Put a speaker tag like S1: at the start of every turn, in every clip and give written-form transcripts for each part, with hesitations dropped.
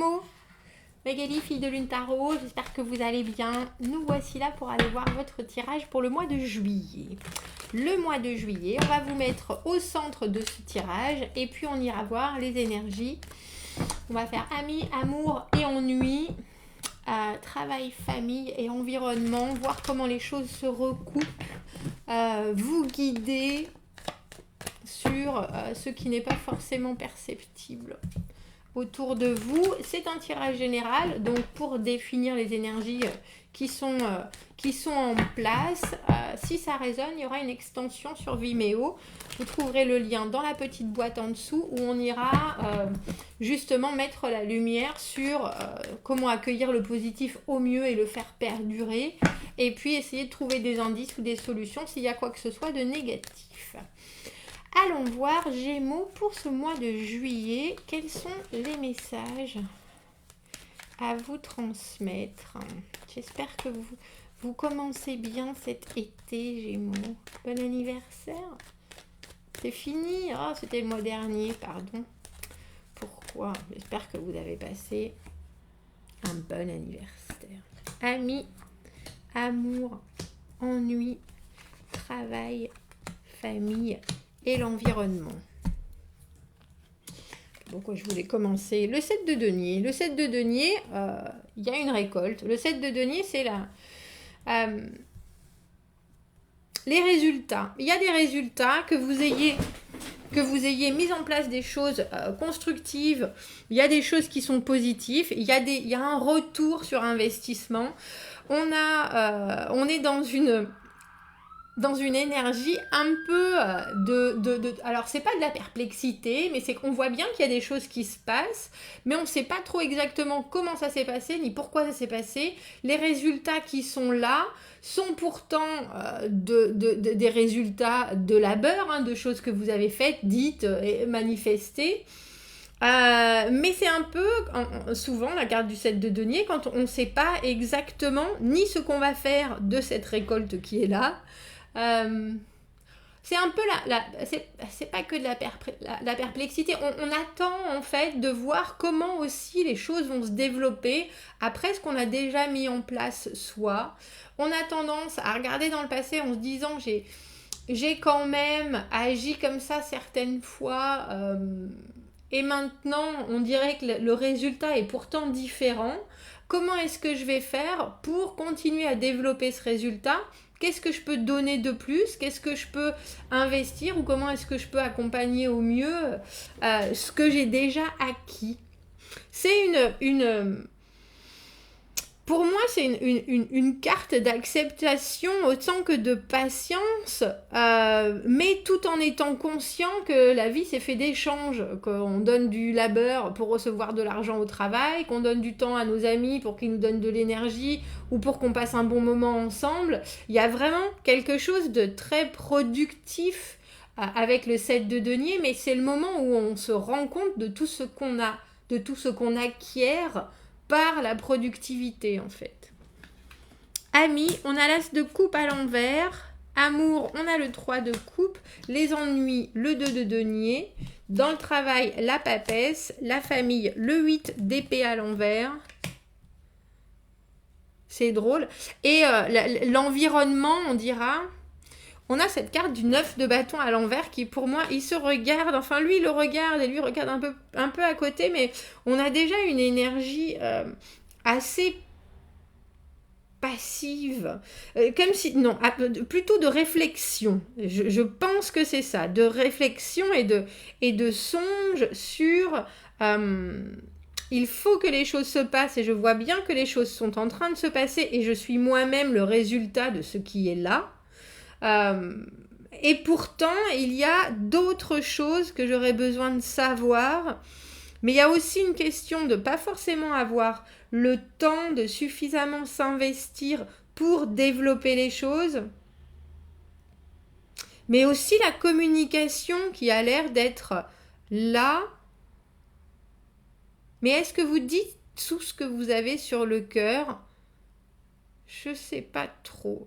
S1: Gémeaux, Magali, fille de Lune Tarot, j'espère que vous allez bien. Nous voici là pour aller voir votre tirage pour le mois de juillet. Le mois de juillet, on va vous mettre au centre de ce tirage et puis on ira voir les énergies. On va faire amis, amour et ennui, travail, famille et environnement, voir comment les choses se recoupent, vous guider sur ce qui n'est pas forcément perceptible autour de vous. C'est un tirage général, donc pour définir les énergies qui sont en place. Si ça résonne, il y aura une extension sur Vimeo. Vous trouverez le lien dans la petite boîte en dessous où on ira justement mettre la lumière sur comment accueillir le positif au mieux et le faire perdurer. Et puis essayer de trouver des indices ou des solutions s'il y a quoi que ce soit de négatif. Allons voir Gémeaux pour ce mois de juillet. Quels sont les messages à vous transmettre? J'espère que vous commencez bien cet été, Gémeaux. Bon anniversaire. C'est fini. Oh, c'était le mois dernier, pardon. Pourquoi? J'espère que vous avez passé un bon anniversaire. Amis, amour, ennui, travail, famille et l'environnement. Donc je voulais commencer le 7 de denier. Le 7 de denier, il y a une récolte. Le 7 de denier, c'est les résultats. Il y a des résultats que vous ayez mis en place des choses constructives. Il y a des choses qui sont positives. Il y a un retour sur investissement. On est dans une énergie un peu alors c'est pas de la perplexité, mais c'est qu'on voit bien qu'il y a des choses qui se passent, mais on sait pas trop exactement comment ça s'est passé, ni pourquoi ça s'est passé. Les résultats qui sont là sont pourtant des résultats de labeur, de choses que vous avez faites, dites et manifestées. Mais c'est un peu, souvent, la carte du 7 de denier, quand on ne sait pas exactement ni ce qu'on va faire de cette récolte qui est là. C'est un peu c'est pas que de la perplexité. On attend en fait de voir comment aussi les choses vont se développer après ce qu'on a déjà mis en place soi. On a tendance à regarder dans le passé en se disant j'ai quand même agi comme ça certaines fois et maintenant on dirait que le résultat est pourtant différent. Comment est-ce que je vais faire pour continuer à développer ce résultat ? Qu'est-ce que je peux donner de plus? Qu'est-ce que je peux investir? Ou comment est-ce que je peux accompagner au mieux ce que j'ai déjà acquis? C'est pour moi, c'est une carte d'acceptation autant que de patience, mais tout en étant conscient que la vie c'est fait d'échanges, qu'on donne du labeur pour recevoir de l'argent au travail, qu'on donne du temps à nos amis pour qu'ils nous donnent de l'énergie ou pour qu'on passe un bon moment ensemble. Il y a vraiment quelque chose de très productif avec le 7 de denier, mais c'est le moment où on se rend compte de tout ce qu'on a, de tout ce qu'on acquiert par la productivité en fait. Amis, on a l'as de coupe à l'envers. Amour, on a le 3 de coupe. Les ennuis, le 2 de denier. Dans le travail, la papesse. La famille, le 8 d'épée à l'envers. C'est drôle. Et l'environnement, on dira... On a cette carte du 9 de bâton à l'envers qui, pour moi, il se regarde. Enfin, lui, il le regarde et lui regarde un peu à côté. Mais on a déjà une énergie assez passive. Comme si... Non, plutôt de réflexion. Je pense que c'est ça. De réflexion et de songe sur... il faut que les choses se passent et je vois bien que les choses sont en train de se passer et je suis moi-même le résultat de ce qui est là. Et pourtant, il y a d'autres choses que j'aurais besoin de savoir. Mais il y a aussi une question de pas forcément avoir le temps de suffisamment s'investir pour développer les choses. Mais aussi la communication qui a l'air d'être là. Mais est-ce que vous dites tout ce que vous avez sur le cœur? Je sais pas trop.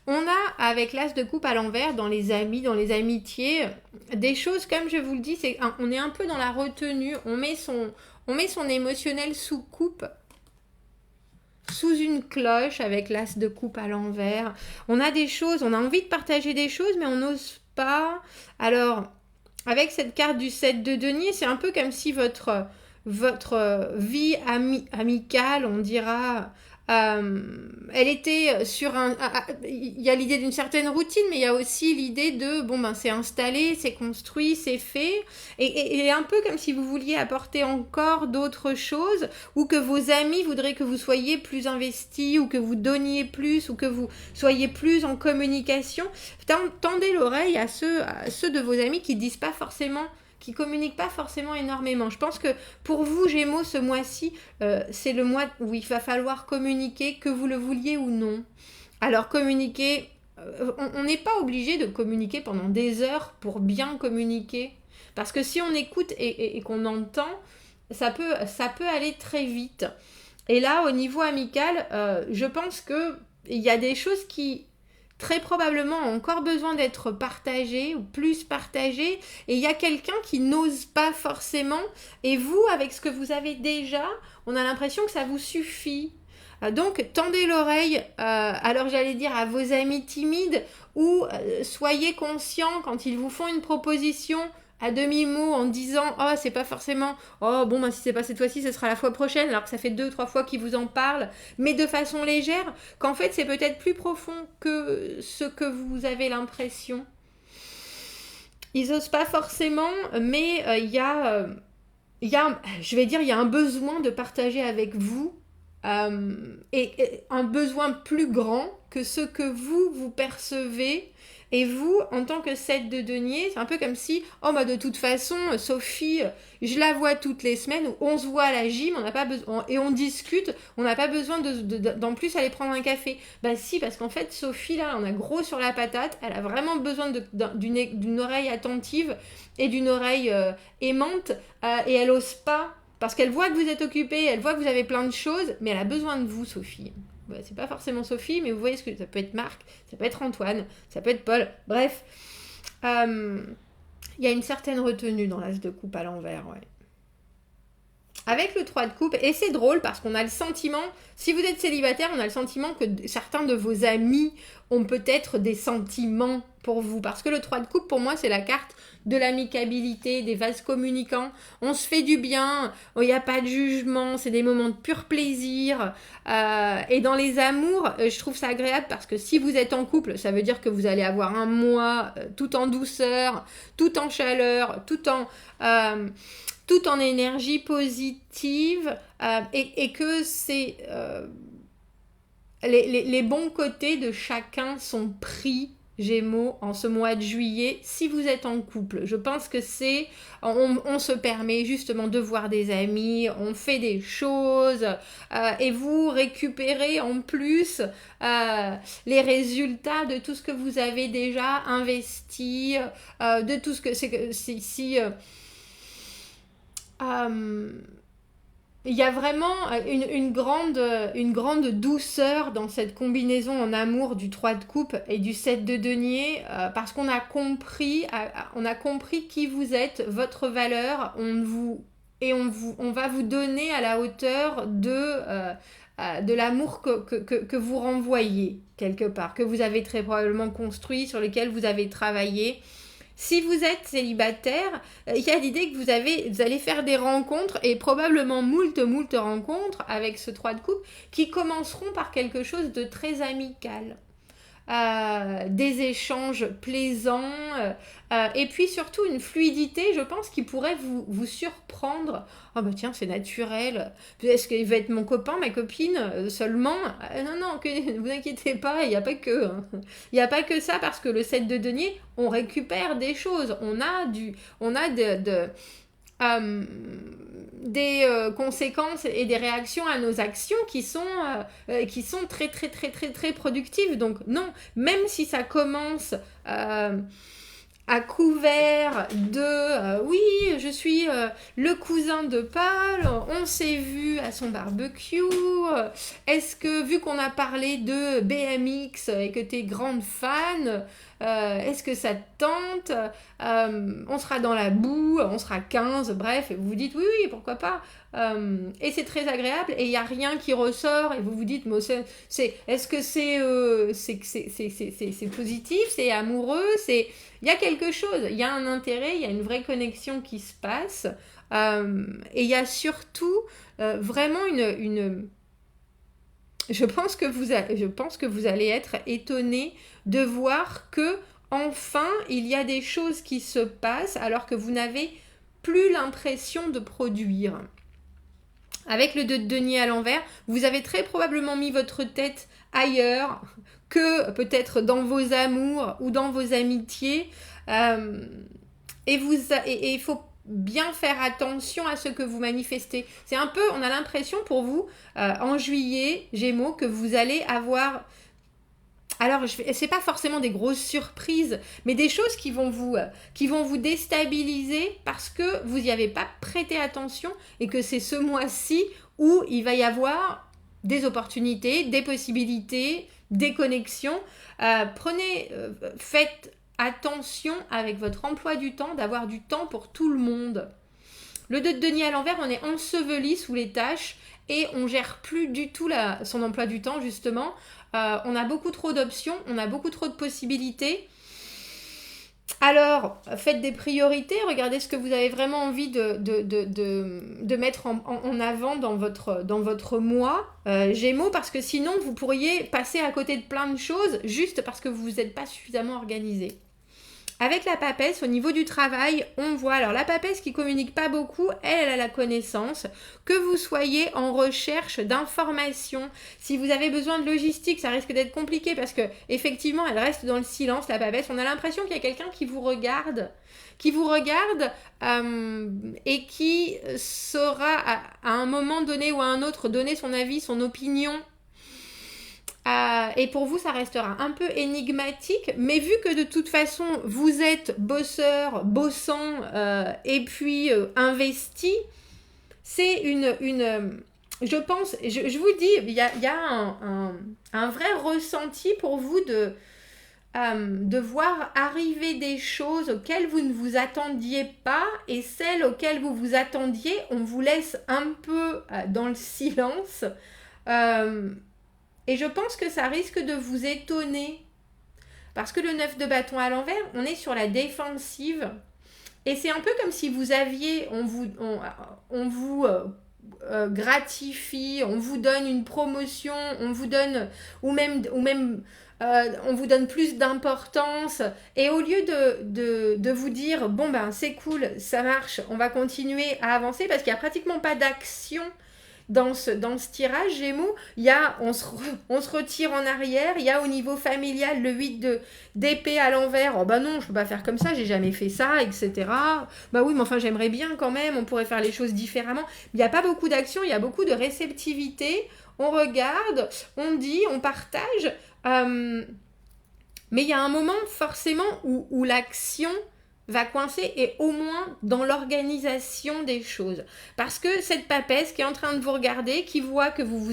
S1: On a, avec l'as de coupe à l'envers, dans les amis, dans les amitiés, des choses, comme je vous le dis, on est un peu dans la retenue, on met On met son émotionnel sous coupe, sous une cloche avec l'as de coupe à l'envers. On a des choses, on a envie de partager des choses, mais on n'ose pas. Alors, avec cette carte du 7 de denier, c'est un peu comme si votre vie amicale, on dira, elle était sur il y a l'idée d'une certaine routine, mais il y a aussi l'idée de, bon ben c'est installé, c'est construit, c'est fait, et un peu comme si vous vouliez apporter encore d'autres choses, ou que vos amis voudraient que vous soyez plus investis, ou que vous donniez plus, ou que vous soyez plus en communication. Tendez l'oreille à ceux de vos amis qui disent pas forcément, qui communiquent pas forcément énormément. Je pense que pour vous, Gémeaux, ce mois-ci, c'est le mois où il va falloir communiquer, que vous le vouliez ou non. Alors communiquer, on n'est pas obligé de communiquer pendant des heures pour bien communiquer. Parce que si on écoute et qu'on entend, ça peut aller très vite. Et là, au niveau amical, je pense qu'il y a des choses qui très probablement ont encore besoin d'être partagées ou plus partagées, et il y a quelqu'un qui n'ose pas forcément, et vous, avec ce que vous avez déjà, on a l'impression que ça vous suffit. Donc, tendez l'oreille, alors j'allais dire à vos amis timides, ou soyez conscients quand ils vous font une proposition à demi-mot en disant « Oh, c'est pas forcément... Oh, bon, ben, si c'est pas cette fois-ci, ce sera la fois prochaine. » Alors que ça fait 2-3 fois qu'ils vous en parlent, mais de façon légère, qu'en fait, c'est peut-être plus profond que ce que vous avez l'impression. Ils osent pas forcément, mais il y a un besoin de partager avec vous, et un besoin plus grand que ce que vous percevez. Et vous, en tant que 7 de denier, c'est un peu comme si, oh bah de toute façon, Sophie, je la vois toutes les semaines, on se voit à la gym, on n'a pas besoin, et on discute, on n'a pas besoin d'en plus aller prendre un café. Bah si, parce qu'en fait, Sophie, là, on a gros sur la patate, elle a vraiment besoin d'une oreille attentive et d'une oreille aimante, et elle n'ose pas, parce qu'elle voit que vous êtes occupé, elle voit que vous avez plein de choses, mais elle a besoin de vous, Sophie. Ouais, c'est pas forcément Sophie, mais vous voyez ce que ça peut être Marc, ça peut être Antoine, ça peut être Paul, bref. Il y a une certaine retenue dans l'as de coupe à l'envers, ouais. Avec le 3 de coupe, et c'est drôle parce qu'on a le sentiment, si vous êtes célibataire, on a le sentiment que certains de vos amis ont peut-être des sentiments pour vous. Parce que le 3 de coupe, pour moi, c'est la carte de l'amicabilité, des vases communicants. On se fait du bien, il n'y a pas de jugement, c'est des moments de pur plaisir. Et dans les amours, je trouve ça agréable parce que si vous êtes en couple, ça veut dire que vous allez avoir un mois tout en douceur, tout en chaleur, tout en énergie positive, et que c'est les bons côtés de chacun sont pris, Gémeaux, en ce mois de juillet, si vous êtes en couple. Je pense que on se permet justement de voir des amis, on fait des choses, et vous récupérez en plus les résultats de tout ce que vous avez déjà investi, de tout ce que il y a vraiment une grande douceur dans cette combinaison en amour du 3 de coupe et du 7 de denier, parce qu'on a compris qui vous êtes, votre valeur, on va vous donner à la hauteur de l'amour que vous renvoyez quelque part, que vous avez très probablement construit, sur lequel vous avez travaillé. Si vous êtes célibataire, il y a l'idée que vous allez faire des rencontres, et probablement moult rencontres avec ce 3 de coupe qui commenceront par quelque chose de très amical. Des échanges plaisants, et puis surtout une fluidité, je pense, qui pourrait vous surprendre. Oh bah tiens, c'est naturel. Est-ce qu'il va être mon copain, ma copine seulement? Non, ne vous inquiétez pas, il n'y a pas que. Il n'y a pas que ça, parce que le 7 de denier, on récupère des choses. On a des conséquences et des réactions à nos actions qui sont très très très très très productives. Donc non, même si ça commence à couvert de oui, je suis le cousin de Paul, on s'est vu à son barbecue, est-ce que vu qu'on a parlé de BMX et que tu es grande fan, est-ce que ça te tente, on sera dans la boue, on sera 15, bref, et vous vous dites oui, oui, pourquoi pas. Et c'est très agréable et il n'y a rien qui ressort et vous vous dites mais est-ce que c'est positif, c'est amoureux, il y a quelque chose, il y a un intérêt, il y a une vraie connexion qui se passe et il y a surtout vraiment je pense que vous allez être étonné de voir que enfin il y a des choses qui se passent alors que vous n'avez plus l'impression de produire. Avec le 2 de denier à l'envers, vous avez très probablement mis votre tête ailleurs que peut-être dans vos amours ou dans vos amitiés. Et il faut bien faire attention à ce que vous manifestez. C'est un peu, on a l'impression pour vous, en juillet, Gémeaux, que vous allez avoir... Alors, c'est pas forcément des grosses surprises, mais des choses qui vont vous déstabiliser parce que vous n'y avez pas prêté attention et que c'est ce mois-ci où il va y avoir des opportunités, des possibilités, des connexions. Faites attention avec votre emploi du temps, d'avoir du temps pour tout le monde. Le 2 de denier à l'envers, on est enseveli sous les tâches et on gère plus du tout son emploi du temps, justement. On a beaucoup trop d'options, on a beaucoup trop de possibilités. Alors, faites des priorités, regardez ce que vous avez vraiment envie de mettre en avant dans votre mois Gémeaux, parce que sinon, vous pourriez passer à côté de plein de choses juste parce que vous n'êtes pas suffisamment organisé. Avec la papesse, au niveau du travail, on voit, alors la papesse qui communique pas beaucoup, elle a la connaissance, que vous soyez en recherche d'informations. Si vous avez besoin de logistique, ça risque d'être compliqué parce que effectivement, elle reste dans le silence, la papesse. On a l'impression qu'il y a quelqu'un qui vous regarde et qui saura à un moment donné ou à un autre donner son avis, son opinion. Et pour vous, ça restera un peu énigmatique, mais vu que de toute façon, vous êtes bosseur, bossant et puis investi, c'est je pense, je vous dis, il y a un vrai ressenti pour vous de voir arriver des choses auxquelles vous ne vous attendiez pas et celles auxquelles vous vous attendiez, on vous laisse un peu dans le silence. Et je pense que ça risque de vous étonner. Parce que le 9 de bâton à l'envers, on est sur la défensive. Et c'est un peu comme si vous aviez, on vous gratifie, on vous donne une promotion, on vous donne, ou même on vous donne plus d'importance. Et au lieu de vous dire, bon ben c'est cool, ça marche, on va continuer à avancer, parce qu'il n'y a pratiquement pas d'action dans ce tirage Gémeaux, on se retire en arrière, il y a au niveau familial le 8 d'épée à l'envers, oh bah non, je peux pas faire comme ça, j'ai jamais fait ça, etc. Bah oui, mais enfin j'aimerais bien quand même, on pourrait faire les choses différemment. Il n'y a pas beaucoup d'action, il y a beaucoup de réceptivité, on regarde, on dit, on partage, mais il y a un moment forcément où l'action va coincer et au moins dans l'organisation des choses. Parce que cette papesse qui est en train de vous regarder, qui voit que vous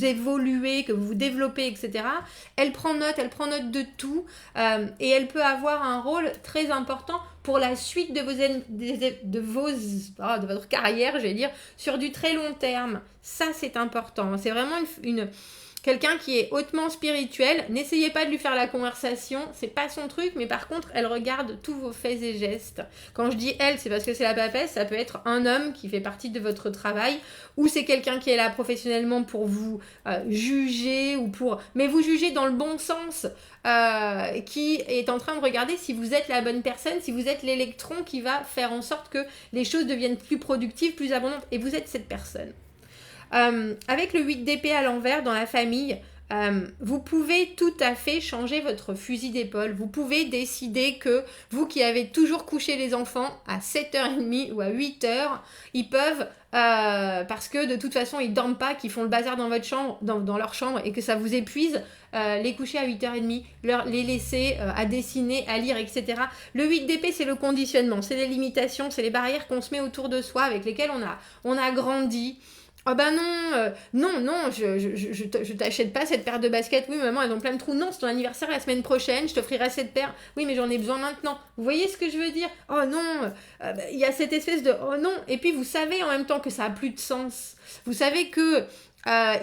S1: évoluez, que vous vous développez, etc., elle prend note de tout et elle peut avoir un rôle très important pour la suite de votre carrière, je vais dire, sur du très long terme. Ça, c'est important. C'est vraiment quelqu'un qui est hautement spirituel, n'essayez pas de lui faire la conversation, c'est pas son truc, mais par contre, elle regarde tous vos faits et gestes. Quand je dis elle, c'est parce que c'est la papesse, ça peut être un homme qui fait partie de votre travail, ou c'est quelqu'un qui est là professionnellement pour vous juger, mais vous juger dans le bon sens, qui est en train de regarder si vous êtes la bonne personne, si vous êtes l'électron qui va faire en sorte que les choses deviennent plus productives, plus abondantes, et vous êtes cette personne. Avec le 8 d'épée à l'envers dans la famille, vous pouvez tout à fait changer votre fusil d'épaule. Vous pouvez décider que vous qui avez toujours couché les enfants à 7h30 ou à 8h, ils peuvent, parce que de toute façon ils dorment pas, qu'ils font le bazar dans votre chambre, dans leur chambre et que ça vous épuise, les coucher à 8h30, les laisser à dessiner, à lire, etc. Le 8 d'épée, c'est le conditionnement, c'est les limitations, c'est les barrières qu'on se met autour de soi avec lesquelles on a grandi. Oh ben non, je t'achète pas cette paire de baskets. Oui, maman, elles ont plein de trous. Non, c'est ton anniversaire la semaine prochaine, je t'offrirai cette paire. Oui, mais j'en ai besoin maintenant. Vous voyez ce que je veux dire? Oh non, il y a cette espèce de oh non. Et puis vous savez en même temps que ça a plus de sens. Vous savez que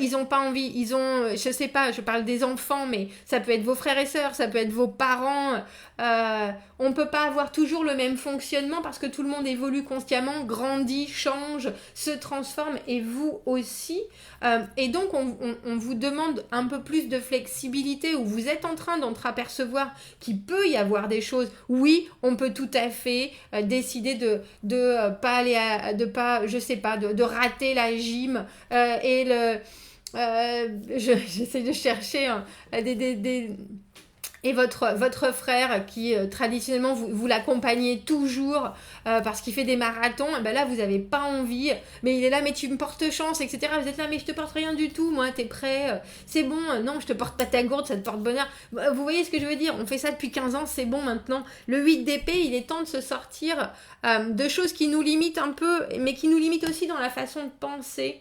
S1: ils ont pas envie, je sais pas, je parle des enfants, mais ça peut être vos frères et sœurs, ça peut être vos parents. On peut pas avoir toujours le même fonctionnement parce que tout le monde évolue constamment, grandit, change, se transforme et vous aussi. Et donc on vous demande un peu plus de flexibilité où vous êtes en train d'entreapercevoir qu'il peut y avoir des choses. Oui, on peut tout à fait décider de pas aller je sais pas, de rater la gym et j'essaie de chercher et votre frère qui traditionnellement vous l'accompagnez toujours parce qu'il fait des marathons, ben là vous n'avez pas envie, mais il est là, mais tu me portes chance, etc. Vous êtes là, mais je te porte rien du tout, moi t'es prêt, c'est bon, non je te porte pas ta gourde, ça te porte bonheur. Vous voyez ce que je veux dire? On fait ça depuis 15 ans, c'est bon maintenant. Le 8 d'épée, il est temps de se sortir de choses qui nous limitent un peu, mais qui nous limitent aussi dans la façon de penser.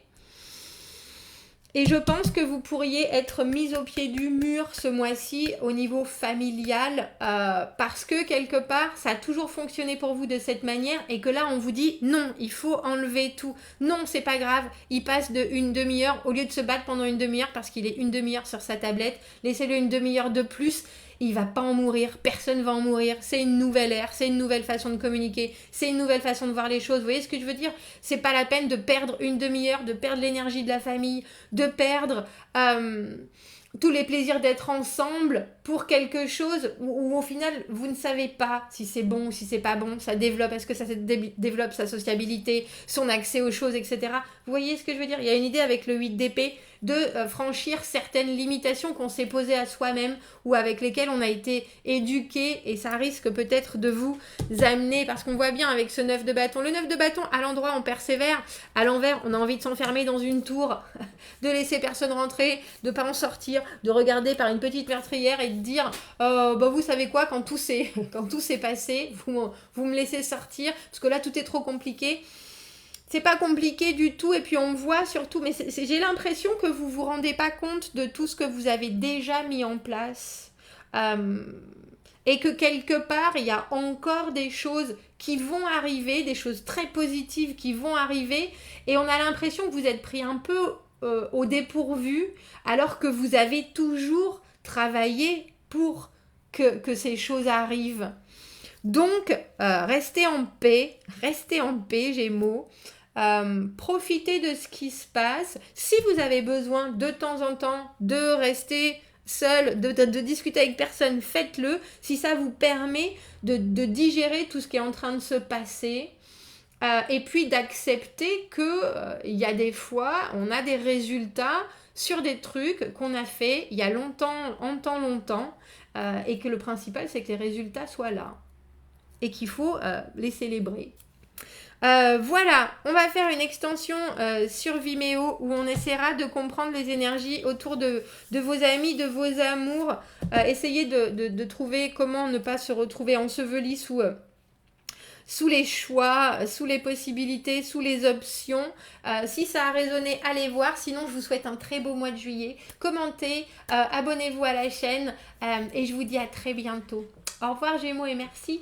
S1: Et je pense que vous pourriez être mis au pied du mur ce mois-ci au niveau familial parce que quelque part, ça a toujours fonctionné pour vous de cette manière et que là, on vous dit non, il faut enlever tout. Non, c'est pas grave, il passe de une demi-heure au lieu de se battre pendant une demi-heure parce qu'il est une demi-heure sur sa tablette, laissez-le une demi-heure de plus. Il va pas en mourir, personne va en mourir, c'est une nouvelle ère, c'est une nouvelle façon de communiquer, c'est une nouvelle façon de voir les choses, vous voyez ce que je veux dire? C'est pas la peine de perdre une demi-heure, de perdre l'énergie de la famille, de perdre tous les plaisirs d'être ensemble pour quelque chose où au final vous ne savez pas si c'est bon ou si c'est pas bon, ça développe, est-ce que ça développe sa sociabilité, son accès aux choses, etc. Vous voyez ce que je veux dire? Il y a une idée avec le 8 d'épée de franchir certaines limitations qu'on s'est posées à soi-même ou avec lesquelles on a été éduqué et ça risque peut-être de vous amener, parce qu'on voit bien avec ce 9 de bâton, le 9 de bâton à l'endroit on persévère, à l'envers on a envie de s'enfermer dans une tour, de laisser personne rentrer, de pas en sortir, de regarder par une petite meurtrière et de dire bah vous savez quoi, quand tout s'est passé, vous me laissez sortir parce que là tout est trop compliqué. C'est pas compliqué du tout et puis on voit surtout, mais j'ai l'impression que vous vous rendez pas compte de tout ce que vous avez déjà mis en place et que quelque part il y a encore des choses qui vont arriver, des choses très positives qui vont arriver et on a l'impression que vous êtes pris un peu au dépourvu alors que vous avez toujours travaillé pour que ces choses arrivent. Donc, restez en paix, Gémeaux. Profitez de ce qui se passe. Si vous avez besoin de temps en temps de rester seul, de discuter avec personne, faites-le. Si ça vous permet de digérer tout ce qui est en train de se passer. Et puis d'accepter qu'il y a des fois, on a des résultats sur des trucs qu'on a fait il y a longtemps, et que le principal, c'est que les résultats soient là. Et qu'il faut les célébrer. Voilà, on va faire une extension sur Vimeo où on essaiera de comprendre les énergies autour de vos amis, de vos amours. Essayez de trouver comment ne pas se retrouver enseveli sous les choix, sous les possibilités, sous les options. Si ça a résonné, allez voir. Sinon, je vous souhaite un très beau mois de juillet. Commentez, abonnez-vous à la chaîne et je vous dis à très bientôt. Au revoir Gémeaux et merci.